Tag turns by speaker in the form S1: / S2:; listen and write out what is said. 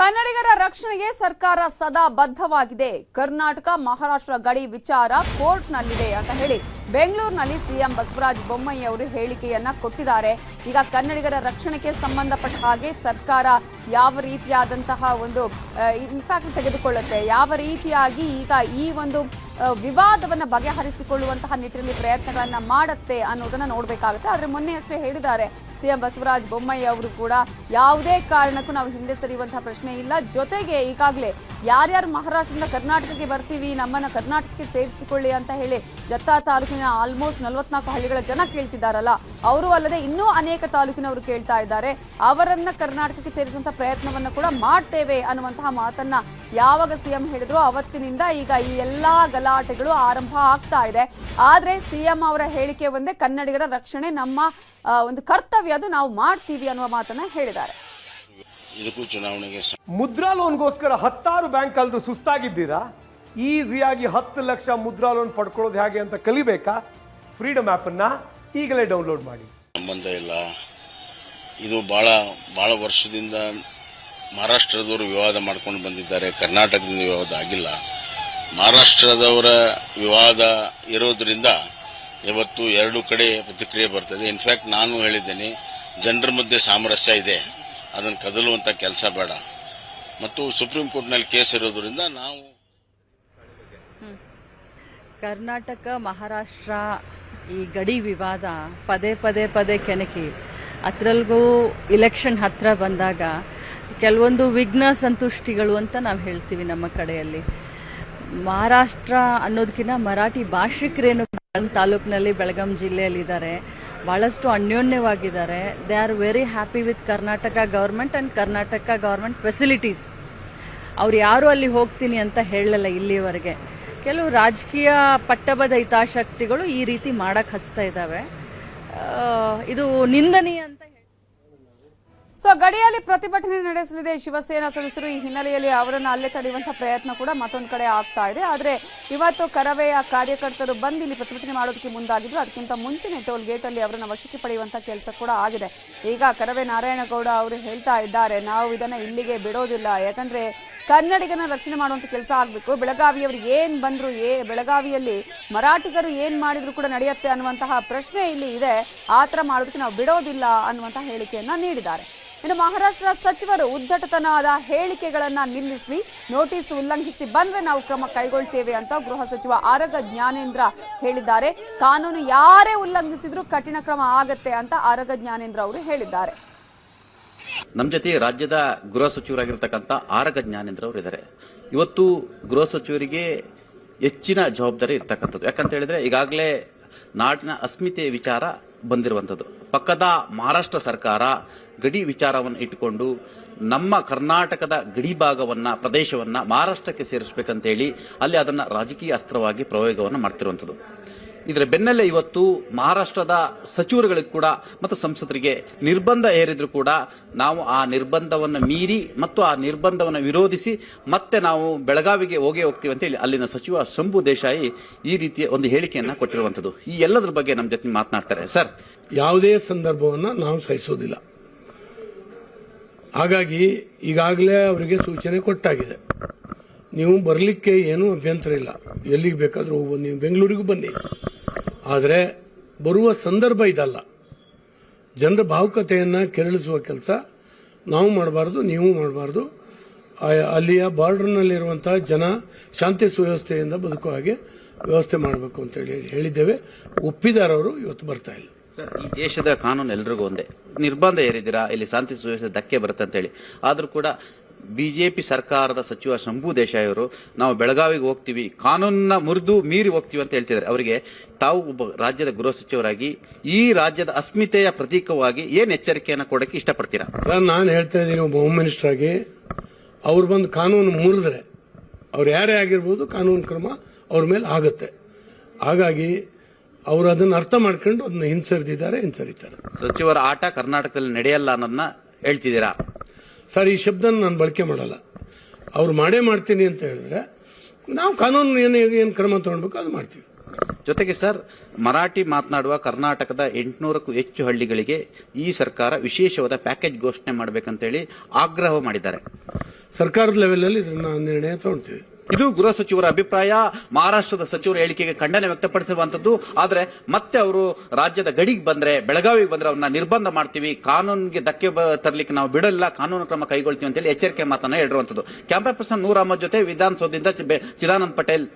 S1: ಕನ್ನಡಿಗರ ರಕ್ಷಣೆಗೆ ಸರ್ಕಾರ ಸದಾ ಬದ್ಧವಾಗಿದೆ. ಕರ್ನಾಟಕ ಮಹಾರಾಷ್ಟ್ರ ಗಡಿ ವಿಚಾರ ಕೋರ್ಟ್ನಲ್ಲಿದೆ ಅಂತ ಹೇಳಿ ಬೆಂಗಳೂರಿನಲ್ಲಿ ಸಿಎಂ ಬಸವರಾಜ ಬೊಮ್ಮಾಯಿ ಅವರು ಹೇಳಿಕೆಯನ್ನ ಕೊಟ್ಟಿದ್ದಾರೆ. ಈಗ ಕನ್ನಡಿಗರ ರಕ್ಷಣೆಗೆ ಸಂಬಂಧಪಟ್ಟ ಹಾಗೆ ಸರ್ಕಾರ ಯಾವ ರೀತಿಯಾದಂತಹ ಒಂದು ಇಂಪ್ಯಾಕ್ಟ್ ತೆಗೆದುಕೊಳ್ಳುತ್ತೆ, ಯಾವ ರೀತಿಯಾಗಿ ಈಗ ಈ ಒಂದು ವಿವಾದವನ್ನ ಬಗೆಹರಿಸಿಕೊಳ್ಳುವಂತಹ ನಿಟ್ಟಿನಲ್ಲಿ ಪ್ರಯತ್ನಗಳನ್ನ ಮಾಡುತ್ತೆ ಅನ್ನೋದನ್ನ ನೋಡಬೇಕಾಗುತ್ತೆ. ಆದ್ರೆ ಮೊನ್ನೆ ಅಷ್ಟೇ ಹೇಳಿದ್ದಾರೆ ಸಿಎಂ ಬಸವರಾಜ ಬೊಮ್ಮಾಯಿ ಅವರು ಕೂಡ ಯಾವುದೇ ಕಾರಣಕ್ಕೂ ನಾವು ಹಿಂದೆ ಸರಿಯುವಂತಹ ಪ್ರಶ್ನೆ ಇಲ್ಲ. ಜೊತೆಗೆ ಈಗಾಗಲೇ ಯಾರ್ಯಾರು ಮಹಾರಾಷ್ಟ್ರದಿಂದ ಕರ್ನಾಟಕಕ್ಕೆ ಬರ್ತೀವಿ, ನಮ್ಮನ್ನ ಕರ್ನಾಟಕಕ್ಕೆ ಸೇರಿಸಿಕೊಳ್ಳಿ ಅಂತ ಹೇಳಿ ಜತ್ತಾ ತಾಲೂಕಿನ ಆಲ್ಮೋಸ್ಟ್ 44 ಹಳ್ಳಿಗಳ ಜನ ಕೇಳ್ತಿದ್ದಾರಲ್ಲ, ಅವರು ಅಲ್ಲದೆ ಇನ್ನೂ ಅನೇಕ ತಾಲೂಕಿನವರು ಕೇಳ್ತಾ ಇದ್ದಾರೆ. ಅವರನ್ನ ಕರ್ನಾಟಕಕ್ಕೆ ಸೇರಿಸುವಂತಹ ಪ್ರಯತ್ನವನ್ನ ಕೂಡ ಮಾಡ್ತೇವೆ ಅನ್ನುವಂತಹ ಮಾತನ್ನ ಯಾವಾಗ ಸಿಎಂ ಹೇಳಿದ್ರು ಅವತ್ತಿನಿಂದ ಈಗ ಈ ಎಲ್ಲಾ ಗಲಾಟೆಗಳು ಆರಂಭ ಆಗ್ತಾ ಇದೆ. ಆದ್ರೆ ಸಿಎಂ ಅವರ ಹೇಳಿಕೆ ಒಂದೇ, ಕನ್ನಡಿಗರ ರಕ್ಷಣೆ ನಮ್ಮ ಒಂದು ಕರ್ತವ್ಯ, ಅದು ನಾವು ಮಾಡ್ತೀವಿ ಅನ್ನುವ ಮಾತನ್ನ ಹೇಳಿದ್ದಾರೆ.
S2: ಮುದ್ರಾ ಲೋನ್ಗೋಸ್ಕರ 10 ಬ್ಯಾಂಕ್ ಕಲ್ದು ಸುಸ್ತಾಗಿದ್ದೀರಾ? ಈಸಿಯಾಗಿ 10 ಲಕ್ಷ ಮುದ್ರಾ ಲೋನ್ ಪಡ್ಕೊಳ್ಳೋದು ಹೇಗೆ ಅಂತ ಕಲಿಬೇಕಾ? ಫ್ರೀಡಮ್ ಆ್ಯಪ್ ಅನ್ನ ಈಗಲೇ ಡೌನ್ಲೋಡ್ ಮಾಡಿ.
S3: ಸಂಬಂಧ ಇಲ್ಲ, ಇದು ಬಹಳ ವರ್ಷದಿಂದ ಮಹಾರಾಷ್ಟ್ರದವರು ವಿವಾದ ಮಾಡ್ಕೊಂಡು ಬಂದಿದ್ದಾರೆ. ಕರ್ನಾಟಕದಿಂದ ವಿವಾದ ಆಗಿಲ್ಲ. ಮಹಾರಾಷ್ಟ್ರದವರ ವಿವಾದ ಇರೋದ್ರಿಂದ ಇವತ್ತು ಎರಡು ಕಡೆ ಪ್ರತಿಕ್ರಿಯೆ ಬರ್ತದೆ. ಇನ್ಫ್ಯಾಕ್ಟ್ ನಾನು ಹೇಳಿದ್ದೇನೆ, ಜನರ ಮಧ್ಯೆ ಸಾಮರಸ್ಯ ಇದೆ, ಅದನ್ನು ಕದಲುವಂಥ ಕೆಲಸ ಬೇಡ. ಮತ್ತು ಸುಪ್ರೀಂ ಕೋರ್ಟ್ನಲ್ಲಿ ಕೇಸ್ ಇರೋದ್ರಿಂದ ನಾವು
S4: ಕರ್ನಾಟಕ ಮಹಾರಾಷ್ಟ್ರ ಈ ಗಡಿ ವಿವಾದ ಪದೇ ಕೆಣಕಿ ಅದರಲ್ಲಿಗೂ ಇಲೆಕ್ಷನ್ ಹತ್ರ ಬಂದಾಗ ಕೆಲವೊಂದು ವಿಘ್ನ ಸಂತುಷ್ಟಿಗಳು ಅಂತ ನಾವು ಹೇಳ್ತೀವಿ ನಮ್ಮ ಕಡೆಯಲ್ಲಿ. ಮಹಾರಾಷ್ಟ್ರ ಅನ್ನೋದಕ್ಕಿಂತ ಮರಾಠಿ ಭಾಷಿಕರೇನು ತಾಲೂಕಿನಲ್ಲಿ ಬೆಳಗಾಂ ಜಿಲ್ಲೆಯಲ್ಲಿ ಇದ್ದಾರೆ, ಬಹಳಷ್ಟು ಅನ್ಯೋನ್ಯವಾಗಿದ್ದಾರೆ. They are very happy with Karnataka government and Karnataka government facilities. ಅವ್ರು ಯಾರು ಅಲ್ಲಿ ಹೋಗ್ತೀನಿ ಅಂತ ಹೇಳಲ್ಲ ಇಲ್ಲಿವರೆಗೆ. ಕೆಲವು ರಾಜಕೀಯ ಪಟ್ಟಬದ್ಧ ಹಿತಾಸಕ್ತಿಗಳು ಈ ರೀತಿ ಮಾಡಕ್ ಹಸ್ತಾ ಇದ್ದಾವೆ. ಇದು ನಿಂದನೀಯ ಅಂತ.
S1: ಸೊ ಗಡಿಯಲ್ಲಿ ಪ್ರತಿಭಟನೆ ನಡೆಸಲಿದೆ ಶಿವಸೇನಾ ಸದಸ್ಯರು. ಈ ಹಿನ್ನೆಲೆಯಲ್ಲಿ ಅವರನ್ನು ಅಲ್ಲೇ ತಡೆಯುವಂತಹ ಪ್ರಯತ್ನ ಕೂಡ ಮತ್ತೊಂದು ಕಡೆ ಆಗ್ತಾ ಇದೆ. ಆದ್ರೆ ಇವತ್ತು ಕರವೆಯ ಕಾರ್ಯಕರ್ತರು ಬಂದು ಇಲ್ಲಿ ಪ್ರತಿಭಟನೆ ಮಾಡೋದಕ್ಕೆ ಮುಂದಾಗಿದ್ರು. ಅದಕ್ಕಿಂತ ಮುಂಚೆನೆ ಟೋಲ್ ಗೇಟ್ ಅಲ್ಲಿ ಅವರನ್ನು ವಶಕ್ಕೆ ಪಡೆಯುವಂತಹ ಕೆಲಸ ಕೂಡ ಆಗಿದೆ. ಈಗ ಕರವೇ ನಾರಾಯಣಗೌಡ ಅವರು ಹೇಳ್ತಾ ಇದ್ದಾರೆ, ನಾವು ಇದನ್ನ ಇಲ್ಲಿಗೆ ಬಿಡೋದಿಲ್ಲ, ಯಾಕಂದ್ರೆ ಕನ್ನಡಿಗನ ರಕ್ಷಣೆ ಮಾಡುವಂತ ಕೆಲಸ ಆಗ್ಬೇಕು. ಬೆಳಗಾವಿಯವ್ರಿಗೆ ಏನ್ ಬಂದ್ರು, ಬೆಳಗಾವಿಯಲ್ಲಿ ಮರಾಠಿಗರು ಏನ್ ಮಾಡಿದ್ರು ಕೂಡ ನಡೆಯುತ್ತೆ ಅನ್ನುವಂತಹ ಪ್ರಶ್ನೆ ಇಲ್ಲಿ ಇದೆ. ಆತರ ಮಾಡೋದಕ್ಕೆ ನಾವು ಬಿಡೋದಿಲ್ಲ ಅನ್ನುವಂತಹ ಹೇಳಿಕೆಯನ್ನ ನೀಡಿದ್ದಾರೆ. ಇನ್ನು ಮಹಾರಾಷ್ಟ್ರ ಸಚಿವರು ಉದ್ದಟತನದ ಹೇಳಿಕೆಗಳನ್ನ ನಿಲ್ಲಿಸಿ, ನೋಟಿಸ್ ಉಲ್ಲಂಘಿಸಿ ಬಂದ್ರೆ ನಾವು ಕ್ರಮ ಕೈಗೊಳ್ತೇವೆ ಅಂತ ಗೃಹ ಸಚಿವ ಆರಗ ಜ್ಞಾನೇಂದ್ರ ಹೇಳಿದ್ದಾರೆ. ಕಾನೂನು ಯಾರೇ ಉಲ್ಲಂಘಿಸಿದ್ರು ಕಠಿಣ ಕ್ರಮ ಆಗತ್ತೆ ಅಂತ ಆರಗ ಜ್ಞಾನೇಂದ್ರ ಅವರು ಹೇಳಿದ್ದಾರೆ.
S5: ನಮ್ಮ ಜೊತೆ ರಾಜ್ಯದ ಗೃಹ ಸಚಿವರಾಗಿರ್ತಕ್ಕಂಥ ಆರಗ ಜ್ಞಾನೇಂದ್ರ ಅವರು ಇದ್ದಾರೆ. ಇವತ್ತು ಗೃಹ ಸಚಿವರಿಗೆ ಹೆಚ್ಚಿನ ಜವಾಬ್ದಾರಿ ಇರ್ತಕ್ಕಂಥದ್ದು. ಯಾಕಂತ ಹೇಳಿದ್ರೆ ಈಗಾಗಲೇ ನಾಡಿನ ಅಸ್ಮಿತೆ ವಿಚಾರ ಬಂದಿರುವಂಥದ್ದು. ಪಕ್ಕದ ಮಹಾರಾಷ್ಟ್ರ ಸರ್ಕಾರ ಗಡಿ ವಿಚಾರವನ್ನು ಇಟ್ಟುಕೊಂಡು ನಮ್ಮ ಕರ್ನಾಟಕದ ಗಡಿ ಭಾಗವನ್ನ, ಪ್ರದೇಶವನ್ನ ಮಹಾರಾಷ್ಟ್ರಕ್ಕೆ ಸೇರಿಸಬೇಕಂತೇಳಿ ಅಲ್ಲಿ ಅದನ್ನ ರಾಜಕೀಯ ಅಸ್ತ್ರವಾಗಿ ಪ್ರಯೋಗವನ್ನು ಮಾಡ್ತಿರುವಂಥದ್ದು. ಇದರ ಬೆನ್ನಲ್ಲೇ ಇವತ್ತು ಮಹಾರಾಷ್ಟ್ರದ ಸಚಿವರುಗಳಿಗೆ ಕೂಡ ಮತ್ತು ಸಂಸದರಿಗೆ ನಿರ್ಬಂಧ ಹೇರಿದ್ರು ಕೂಡ ನಾವು ಆ ನಿರ್ಬಂಧವನ್ನು ಮೀರಿ ಮತ್ತು ಆ ನಿರ್ಬಂಧವನ್ನು ವಿರೋಧಿಸಿ ಮತ್ತೆ ನಾವು ಬೆಳಗಾವಿಗೆ ಹೋಗ್ತೀವಿ ಅಂತ ಹೇಳಿ ಅಲ್ಲಿನ ಸಚಿವ ಶಂಭು ದೇಸಾಯಿ ಈ ರೀತಿಯ ಒಂದು ಹೇಳಿಕೆಯನ್ನ ಕೊಟ್ಟಿರುವಂತದ್ದು. ಈ ಎಲ್ಲದರ ಬಗ್ಗೆ ನಮ್ಮ ಜೊತೆ ಮಾತನಾಡ್ತಾರೆ. ಸರ್,
S6: ಯಾವುದೇ ಸಂದರ್ಭವನ್ನ ನಾವು ಸಹಿಸೋದಿಲ್ಲ. ಹಾಗಾಗಿ ಈಗಾಗಲೇ ಅವರಿಗೆ ಸೂಚನೆ ಕೊಟ್ಟಾಗಿದೆ. ನೀವು ಬರಲಿಕ್ಕೆ ಏನೂ ಅಭ್ಯಂತರ ಇಲ್ಲ, ಎಲ್ಲಿಗೆ ಬೇಕಾದ್ರೂ ಹೋಗ್ಬೋದು, ನೀವು ಬೆಂಗಳೂರಿಗೂ ಬನ್ನಿ. ಆದರೆ ಬರುವ ಸಂದರ್ಭ ಇದಲ್ಲ. ಜನರ ಭಾವುಕತೆಯನ್ನು ಕೆರಳಿಸುವ ಕೆಲಸ ನಾವು ಮಾಡಬಾರ್ದು, ನೀವು ಮಾಡಬಾರ್ದು. ಅಲ್ಲಿಯ ಬಾರ್ಡರ್ನಲ್ಲಿರುವಂತಹ ಜನ ಶಾಂತಿ ಸುವ್ಯವಸ್ಥೆಯಿಂದ ಬದುಕುವ ಹಾಗೆ ವ್ಯವಸ್ಥೆ ಮಾಡಬೇಕು ಅಂತ ಹೇಳಿದ್ದೇವೆ. ಒಪ್ಪಿದಾರವರು ಇವತ್ತು ಬರ್ತಾ ಇಲ್ಲ.
S5: ಸರ್, ಈ ದೇಶದ ಕಾನೂನು ಎಲ್ರಿಗೂ ಒಂದೇ. ನಿರ್ಬಂಧ ಏರಿದಿರಾ, ಇಲ್ಲಿ ಶಾಂತಿ ಸುವ್ಯವಸ್ಥೆ ಧಕ್ಕೆ ಬರುತ್ತೆ ಅಂತ ಹೇಳಿ. ಆದರೂ ಕೂಡ ಬಿಜೆಪಿ ಸರ್ಕಾರದ ಸಚಿವ ಶಂಭು ದೇಸಾಯಿ ಅವರು ನಾವು ಬೆಳಗಾವಿಗೆ ಹೋಗ್ತೀವಿ, ಕಾನೂನನ್ನ ಮೀರಿ ಹೋಗ್ತೀವಿ ಅಂತ ಹೇಳ್ತಿದ್ದಾರೆ. ಅವರಿಗೆ ತಾವು ಒಬ್ಬ ರಾಜ್ಯದ ಗೃಹ ಸಚಿವರಾಗಿ ಈ ರಾಜ್ಯದ ಅಸ್ಮಿತೆಯ ಪ್ರತೀಕವಾಗಿ ಏನ್ ಎಚ್ಚರಿಕೆಯನ್ನು ಕೊಡಕ್ಕೆ ಇಷ್ಟಪಡ್ತೀರಾ?
S6: ಸರ್, ನಾನು ಹೇಳ್ತಾ ಇದ್ದೀನಿ, ಒಬ್ಬ ಹೋಮ್ ಮಿನಿಸ್ಟರ್ ಆಗಿ ಅವ್ರು ಬಂದು ಕಾನೂನು ಮುರಿದ್ರೆ, ಅವ್ರು ಯಾರೇ ಆಗಿರ್ಬೋದು, ಕಾನೂನು ಕ್ರಮ ಅವ್ರ ಮೇಲೆ ಆಗುತ್ತೆ. ಹಾಗಾಗಿ ಅವರು ಅದನ್ನು ಅರ್ಥ ಮಾಡ್ಕೊಂಡು ಅದನ್ನ ಹಿಂಸರಿದ್ದಾರೆ.
S5: ಸಚಿವರ ಆಟ ಕರ್ನಾಟಕದಲ್ಲಿ ನಡೆಯಲ್ಲ ಅನ್ನೋದನ್ನ ಹೇಳ್ತಿದ್ದೀರಾ?
S6: ಸರ್, ಈ ಶಬ್ದನ ನಾನು ಬಳಕೆ ಮಾಡಲ್ಲ. ಅವ್ರು ಮಾಡ್ತೀನಿ ಅಂತ ಹೇಳಿದ್ರೆ ನಾವು ಕಾನೂನು ಏನು ಕ್ರಮ ತಗೊಳ್ಬೇಕು ಅದು ಮಾಡ್ತೀವಿ.
S5: ಜೊತೆಗೆ ಸರ್, ಮರಾಠಿ ಮಾತನಾಡುವ ಕರ್ನಾಟಕದ 800ಕ್ಕೂ ಹೆಚ್ಚು ಹಳ್ಳಿಗಳಿಗೆ ಈ ಸರ್ಕಾರ ವಿಶೇಷವಾದ ಪ್ಯಾಕೇಜ್ ಘೋಷಣೆ ಮಾಡಬೇಕಂತೇಳಿ ಆಗ್ರಹ ಮಾಡಿದ್ದಾರೆ.
S6: ಸರ್ಕಾರದ ಲೆವೆಲಲ್ಲಿ ಇದನ್ನ ನಿರ್ಣಯ ತಗೊಳ್ತೀವಿ.
S5: ಇದು ಗೃಹ ಸಚಿವರ ಅಭಿಪ್ರಾಯ. ಮಹಾರಾಷ್ಟ್ರದ ಸಚಿವರ ಹೇಳಿಕೆಗೆ ಖಂಡನೆ ವ್ಯಕ್ತಪಡಿಸಿರುವಂತದ್ದು. ಆದ್ರೆ ಮತ್ತೆ ಅವರು ರಾಜ್ಯದ ಗಡಿಗೆ ಬಂದ್ರೆ, ಬೆಳಗಾವಿಗೆ ಬಂದ್ರೆ ಅವ್ರನ್ನ ನಿರ್ಬಂಧ ಮಾಡ್ತೀವಿ, ಕಾನೂನಿಗೆ ಧಕ್ಕೆ ತರಲಿಕ್ಕೆ ನಾವು ಬಿಡಲ್ಲ, ಕಾನೂನು ಕ್ರಮ ಕೈಗೊಳ್ತೀವಿ ಅಂತ ಹೇಳಿ ಎಚ್ಚರಿಕೆ ಮಾತನ್ನ ಹೇಳಿರುವಂತದ್ದು. ಕ್ಯಾಮರಾ ಪರ್ಸನ್ ನೂರ್ ಅಹಮದ್ ಜೊತೆ ವಿಧಾನಸೌಧದಿಂದ ಚಿದಾನಂದ್ ಪಟೇಲ್.